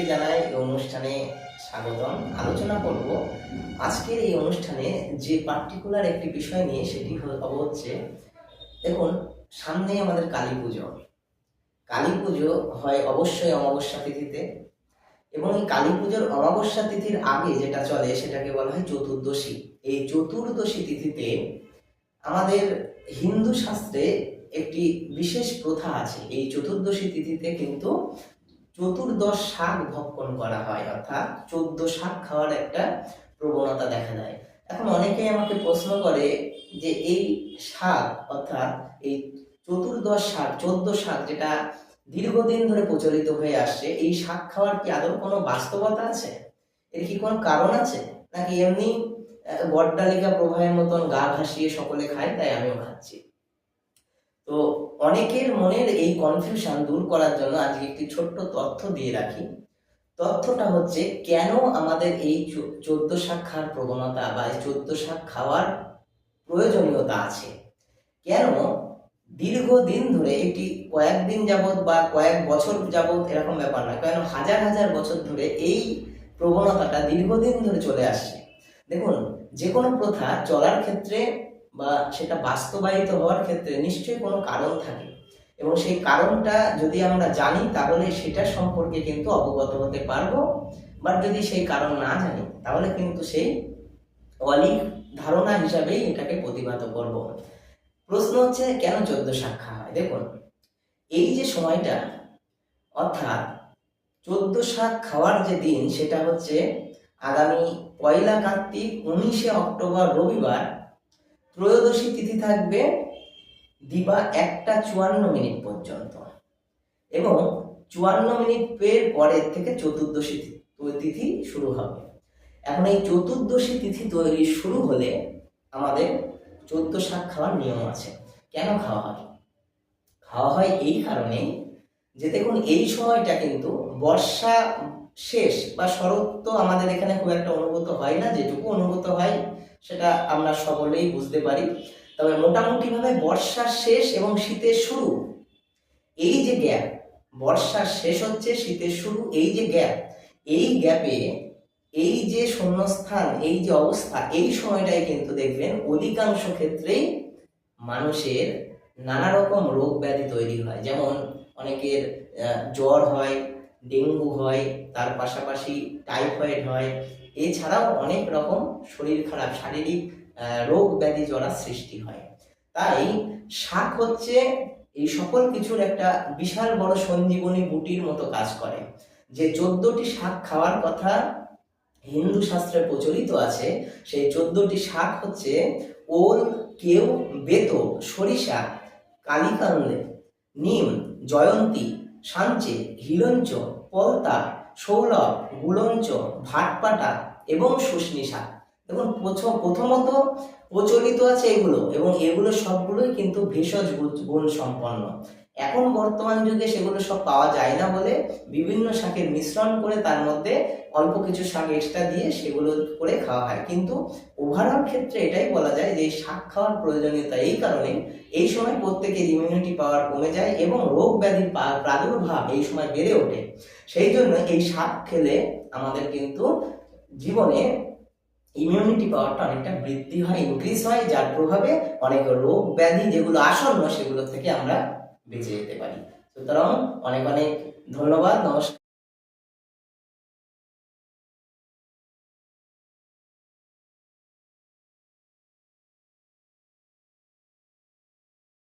প্রত্যেককে জানাই এই অনুষ্ঠানে স্বাগতম। আলোচনা করব আজকের এই অনুষ্ঠানে যে পার্টিকুলার একটি বিষয় নিয়ে, সেটি হচ্ছে দেখুন, সামনে আমাদের কালী পুজো। কালী পুজো হয় অবশ্যই অমাবস্যা তিথিতে, এবং এই কালী পুজোর অমাবস্যা তিথির আগে যেটা চলে সেটাকে বলা হয় চতুর্দশী। এই চতুর্দশী তিথিতে আমাদের হিন্দু শাস্ত্রে একটি বিশেষ প্রথা আছে। এই চতুর্দশী তিথিতে কিন্তু চতুর্দশ শাক ভক্ষণ করা হয়, অর্থাৎ 14 শাক খাওয়ার একটা প্রবণতা দেখা যায়। এখন অনেকেই আমাকে প্রশ্ন করে যে এই শাক, অর্থাৎ এই চতুর্দশ শাক, 14 শাক, যেটা দীর্ঘদিন ধরে প্রচলিত হয়ে আসছে, এই শাক খাওয়ার কি আদৌ কোনো বাস্তবতা আছে? এর কি কোনো কারণ আছে, নাকি এমনি বটডালিকা প্রবাহের মতন গা ভাসিয়ে সকলে খায়, তাই আমিও খাচ্ছি? তো অনেকের মনের এই কনফিউশন দূর করার জন্য আজকে একটি ছোট্ট তথ্য দিয়ে রাখি। তথ্যটা হচ্ছে, কেন আমাদের এই 14 শাক খাওয়ার প্রবণতা বা 14 শাক খাওয়ার প্রয়োজনীয়তা আছে। কেন দীর্ঘদিন ধরে, এটি কয়েকদিন যাবৎ বা কয়েক বছর যাবৎ এরকম ব্যাপার না, কেন হাজার হাজার বছর ধরে এই প্রবণতাটা দীর্ঘদিন ধরে চলে আসছে। দেখুন, যে কোনো প্রথা চলার ক্ষেত্রে বা সেটা বাস্তবায়িত হওয়ার ক্ষেত্রে নিশ্চয়ই কোনো কারণ থাকে, এবং সেই কারণটা যদি আমরা জানি তাহলে সেটা সম্পর্কে কিন্তু অবগত হতে পারবো। বাট যদি সেই কারণ না জানি তাহলে কিন্তু সেই অলিক ধারণা হিসাবেই এটাকে প্রতিবাদ করব। প্রশ্ন হচ্ছে, কেন 14 শাক খাওয়া হয়? দেখুন, এই যে সময়টা, অর্থাৎ 14 শাক খাওয়ার যে দিন, সেটা হচ্ছে আগামী 1 কার্তিক 19 অক্টোবর রবিবার। ত্রয়োদশী তিথি থাকবে দিবা 1:54 পর্যন্ত, এবং 54 পরের থেকে চতুর্দশী তিথি শুরু হবে। এখন এই চতুর্দশী তিথি তৈরি শুরু হলে আমাদের 14 শাক খাওয়ার নিয়ম আছে। কেন খাওয়া হয়? খাওয়া হয় এই কারণে যে, দেখুন, এই সময়টা কিন্তু বর্ষা শেষ, বা শরৎ তো আমাদের এখানে খুব একটা অনুভূত হয় না, যেটুকু অনুভূত হয় সেটা আমরা সকলেই বুঝতে পারি। তবে মোটামুটি ভাবে বর্ষার শেষ এবং শীতের শুরু, এই যে গ্যাপ, বর্ষার শেষ হচ্ছে, শীতের শুরু, এই যে গ্যাপ, এই গ্যাপে এই যে শূন্যস্থান, এই যে অবস্থা, এই সময়টাই কিন্তু দেখবেন অধিকাংশ ক্ষেত্রেই মানুষের নানা রকম রোগ ব্যাধি তৈরি হয়। যেমন অনেকের জ্বর হয়, ডেঙ্গু হয়, তার পাশাপাশি টাইফয়েড হয়, এছাড়াও অনেক রকম শরীর খারাপ শারীরিক রোগ ব্যাধি জড়ার সৃষ্টি হয়। তাই শাক হচ্ছে এই সকল কিছুর একটা বিশাল বড় সঞ্জীবনী বুটির মতো কাজ করে। যে 14টি শাক খাওয়ার কথা হিন্দু শাস্ত্রে প্রচলিত আছে, সেই 14টি শাক হচ্ছে ওল, কেউ, বেতো, সরিষা, কালিকান্দে, নিম, জয়ন্তী, সাঞ্চে, হিলঞ্চ, পলতা, শৌলভ, গুলঞ্চ, ভাটপাটা এবং শুষ্নী শাক। দেখুন, প্রথমত প্রচলিত আছে এগুলো, এবং এগুলো সবগুলোই কিন্তু ভেষজ গুণ সম্পন্ন। এখন বর্তমান যুগে সেগুলো সব পাওয়া যায় না বলে বিভিন্ন শাকের মিশ্রণ করে তার মধ্যে অল্প কিছু শাক এক্সট্রা দিয়ে সেগুলো করে খাওয়া হয়। কিন্তু ওভারঅল ক্ষেত্রে এটাই বলা যায় যে শাক খাওয়ার প্রয়োজনীয়তা এই কারণে, এই সময় প্রত্যেকের ইমিউনিটি পাওয়ার কমে যায় এবং রোগ ব্যাধির প্রাদুর্ভাব এই সময় বেড়ে ওঠে। সেই জন্য এই শাক খেলে আমাদের কিন্তু জীবনে ইমিউনিটি পাওয়ারটা অনেকটা বৃদ্ধি হয়, ইনক্রিজ হয়, যার প্রভাবে অনেক রোগ ব্যাধি যেগুলো আসন্ন সেগুলো থেকে আমরা বেঁচে যেতে পারি। সুতরাং অনেক অনেক ধন্যবাদ, নমস্কার।